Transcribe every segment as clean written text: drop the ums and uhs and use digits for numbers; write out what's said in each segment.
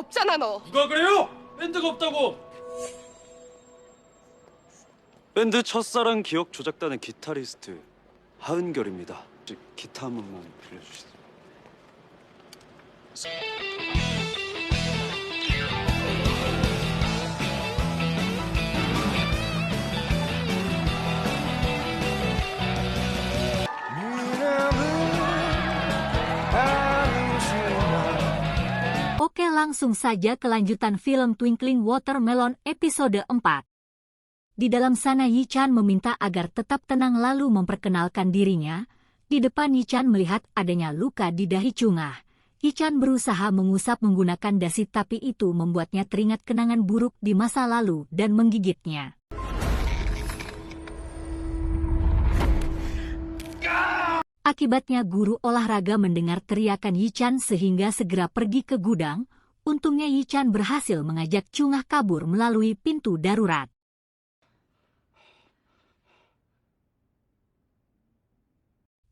없잖아, 너. 누가 그래요? 밴드가 없다고. 밴드 첫사랑 기억 조작단의 기타리스트 하은결입니다. 기타 한 번만 빌려주시죠. Oke, langsung saja kelanjutan film Twinkling Watermelon episode 4. Di dalam sana Yi-chan meminta agar tetap tenang lalu memperkenalkan dirinya. Di depan Yi-chan melihat adanya luka di dahi Chungah. Yi-chan berusaha mengusap menggunakan dasi tapi itu membuatnya teringat kenangan buruk di masa lalu dan menggigitnya. Akibatnya guru olahraga mendengar teriakan Yi-chan sehingga segera pergi ke gudang. Untungnya Yi-chan berhasil mengajak Chungah kabur melalui pintu darurat.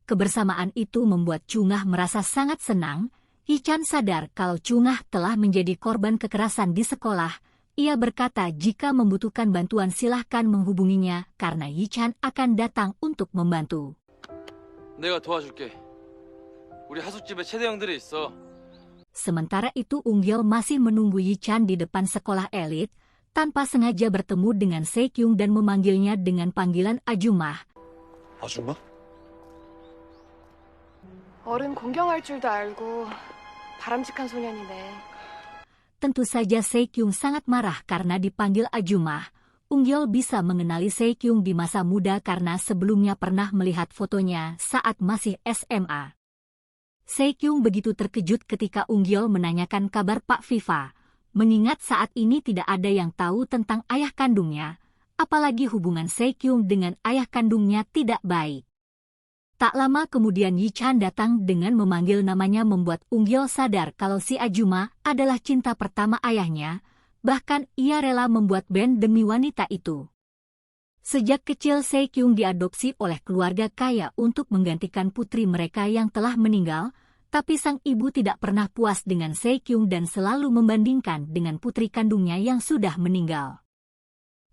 Kebersamaan itu membuat Chungah merasa sangat senang. Yi-chan sadar kalau Chungah telah menjadi korban kekerasan di sekolah. Ia berkata jika membutuhkan bantuan silahkan menghubunginya karena Yi-chan akan datang untuk membantu. 내가 도와줄게. 우리 하숙집에 체대형들이 있어. Sementara itu Ungyeol masih menunggu Yi-chan di depan sekolah elit. Tanpa sengaja bertemu dengan Sekyung dan memanggilnya dengan panggilan Ajumah. 아줌마? 어른 공경할 줄도 알고 바람직한 소년이네. Tentu saja Sekyung sangat marah karena dipanggil Ajumah. Ungyeol bisa mengenali Sekyung di masa muda karena sebelumnya pernah melihat fotonya saat masih SMA. Sekyung begitu terkejut ketika Ungyeol menanyakan kabar Pak Viva, mengingat saat ini tidak ada yang tahu tentang ayah kandungnya, apalagi hubungan Sekyung dengan ayah kandungnya tidak baik. Tak lama kemudian Yi-chan datang dengan memanggil namanya membuat Ungyeol sadar kalau si Ajuma adalah cinta pertama ayahnya. Bahkan ia rela membuat band demi wanita itu. Sejak kecil Sekyung diadopsi oleh keluarga kaya untuk menggantikan putri mereka yang telah meninggal, tapi sang ibu tidak pernah puas dengan Sekyung dan selalu membandingkan dengan putri kandungnya yang sudah meninggal.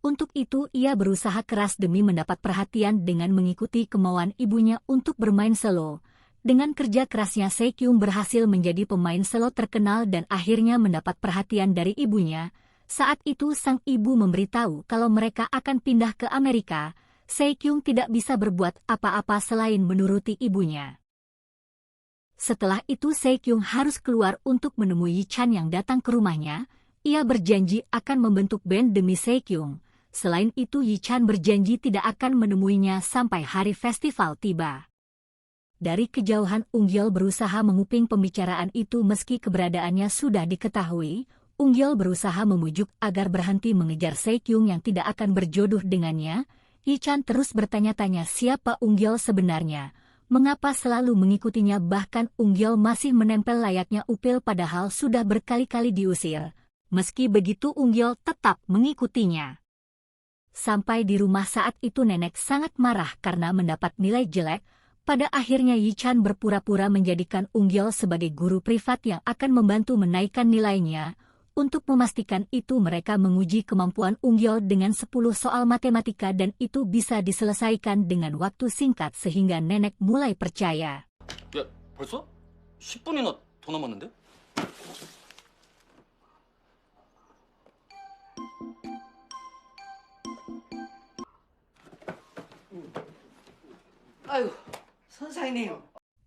Untuk itu ia berusaha keras demi mendapat perhatian dengan mengikuti kemauan ibunya untuk bermain solo. Dengan kerja kerasnya Sekyung berhasil menjadi pemain selo terkenal dan akhirnya mendapat perhatian dari ibunya. Saat itu sang ibu memberitahu kalau mereka akan pindah ke Amerika. Sekyung tidak bisa berbuat apa-apa selain menuruti ibunya. Setelah itu Sekyung harus keluar untuk menemui Yi-chan yang datang ke rumahnya. Ia berjanji akan membentuk band demi Sekyung. Selain itu Yi-chan berjanji tidak akan menemuinya sampai hari festival tiba. Dari kejauhan Ungyeol berusaha menguping pembicaraan itu meski keberadaannya sudah diketahui. Ungyeol berusaha memujuk agar berhenti mengejar Sekyung yang tidak akan berjodoh dengannya. Yi-chan terus bertanya-tanya siapa Ungyeol sebenarnya. Mengapa selalu mengikutinya bahkan Ungyeol masih menempel layaknya upil padahal sudah berkali-kali diusir. Meski begitu Ungyeol tetap mengikutinya. Sampai di rumah saat itu nenek sangat marah karena mendapat nilai jelek. Pada akhirnya Yi-chan berpura-pura menjadikan Ungyeol sebagai guru privat yang akan membantu menaikkan nilainya. Untuk memastikan itu mereka menguji kemampuan Ungyeol dengan 10 soal matematika dan itu bisa diselesaikan dengan waktu singkat sehingga nenek mulai percaya. 야, 벌써? 10분이나 더 남았는데? 아유, 선생님.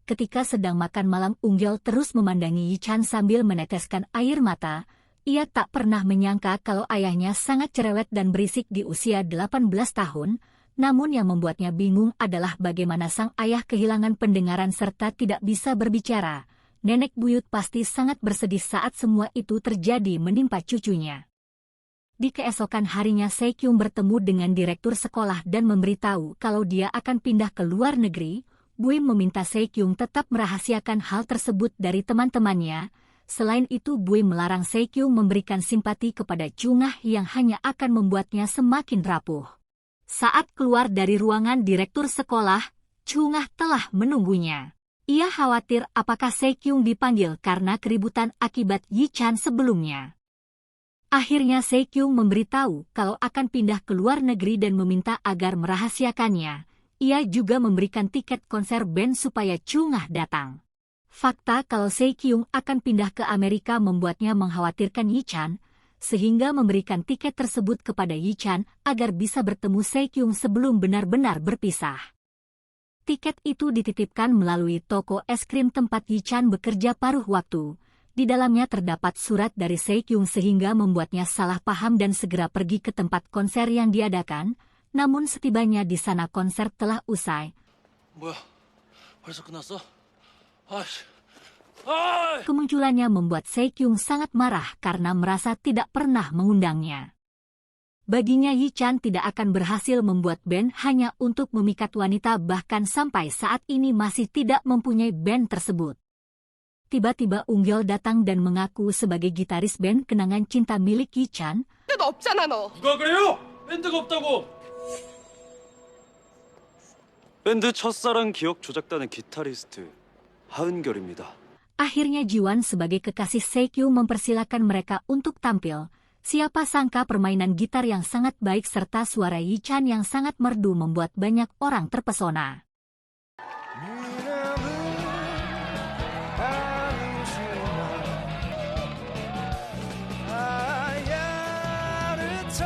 Ketika sedang makan malam Ungyeol terus memandangi Yi-chan sambil meneteskan air mata. Ia tak pernah menyangka kalau ayahnya sangat cerewet dan berisik di usia 18 tahun. Namun yang membuatnya bingung adalah bagaimana sang ayah kehilangan pendengaran serta tidak bisa berbicara. Nenek buyut pasti sangat bersedih saat semua itu terjadi menimpa cucunya. Di keesokan harinya Sekyung bertemu dengan direktur sekolah dan memberitahu kalau dia akan pindah ke luar negeri. Buim meminta Sekyung tetap merahasiakan hal tersebut dari teman-temannya. Selain itu Buim melarang Sekyung memberikan simpati kepada Chungah yang hanya akan membuatnya semakin rapuh. Saat keluar dari ruangan direktur sekolah, Chungah telah menunggunya. Ia khawatir apakah Sekyung dipanggil karena keributan akibat Yi-chan sebelumnya. Akhirnya Sekyung memberitahu kalau akan pindah ke luar negeri dan meminta agar merahasiakannya. Ia juga memberikan tiket konser band supaya Chungah datang. Fakta kalau Sekyung akan pindah ke Amerika membuatnya mengkhawatirkan Yi-chan, sehingga memberikan tiket tersebut kepada Yi-chan agar bisa bertemu Sekyung sebelum benar-benar berpisah. Tiket itu dititipkan melalui toko es krim tempat Yi-chan bekerja paruh waktu. Di dalamnya terdapat surat dari Sekyung sehingga membuatnya salah paham dan segera pergi ke tempat konser yang diadakan. Namun setibanya di sana konser telah usai. 뭐야? 벌써 끝났어? 아이씨. Kemunculannya membuat Sekyung sangat marah karena merasa tidak pernah mengundangnya. Baginya Yi-chan tidak akan berhasil membuat band hanya untuk memikat wanita, bahkan sampai saat ini masih tidak mempunyai band tersebut. Tiba-tiba Ungyeol datang dan mengaku sebagai gitaris band Kenangan Cinta milik Yi-chan. 너 없잖아 너. 누가 그래요? 밴드가 없다고. 밴드 첫사랑 기억 조작단의 기타리스트 하은결입니다. Akhirnya Jiwon sebagai kekasih Sekyung mempersilakan mereka untuk tampil. Siapa sangka permainan gitar yang sangat baik serta suara Yi-chan yang sangat merdu membuat banyak orang terpesona.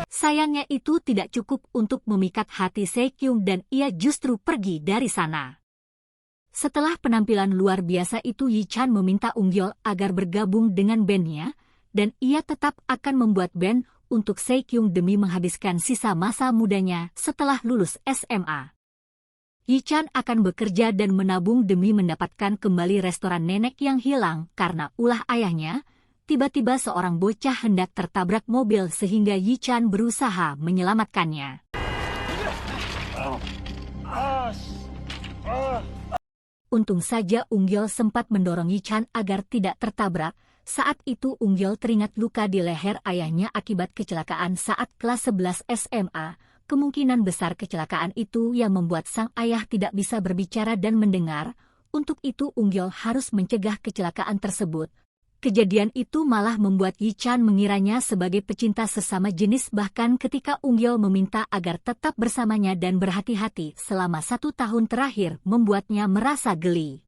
Sayangnya itu tidak cukup untuk memikat hati Sekyung dan ia justru pergi dari sana. Setelah penampilan luar biasa itu, Yi-chan meminta Ungyeol agar bergabung dengan bandnya, dan ia tetap akan membuat band untuk Sekyung demi menghabiskan sisa masa mudanya setelah lulus SMA. Yi-chan akan bekerja dan menabung demi mendapatkan kembali restoran nenek yang hilang karena ulah ayahnya. Tiba-tiba seorang bocah hendak tertabrak mobil sehingga Yi-chan berusaha menyelamatkannya. Untung saja Ungyeol sempat mendorong Yi-chan agar tidak tertabrak. Saat itu Ungyeol teringat luka di leher ayahnya akibat kecelakaan saat kelas 11 SMA. Kemungkinan besar kecelakaan itu yang membuat sang ayah tidak bisa berbicara dan mendengar. Untuk itu Ungyeol harus mencegah kecelakaan tersebut. Kejadian itu malah membuat Yi-chan mengiranya sebagai pecinta sesama jenis, bahkan ketika Ungyeol meminta agar tetap bersamanya dan berhati-hati selama 1 tahun terakhir membuatnya merasa geli.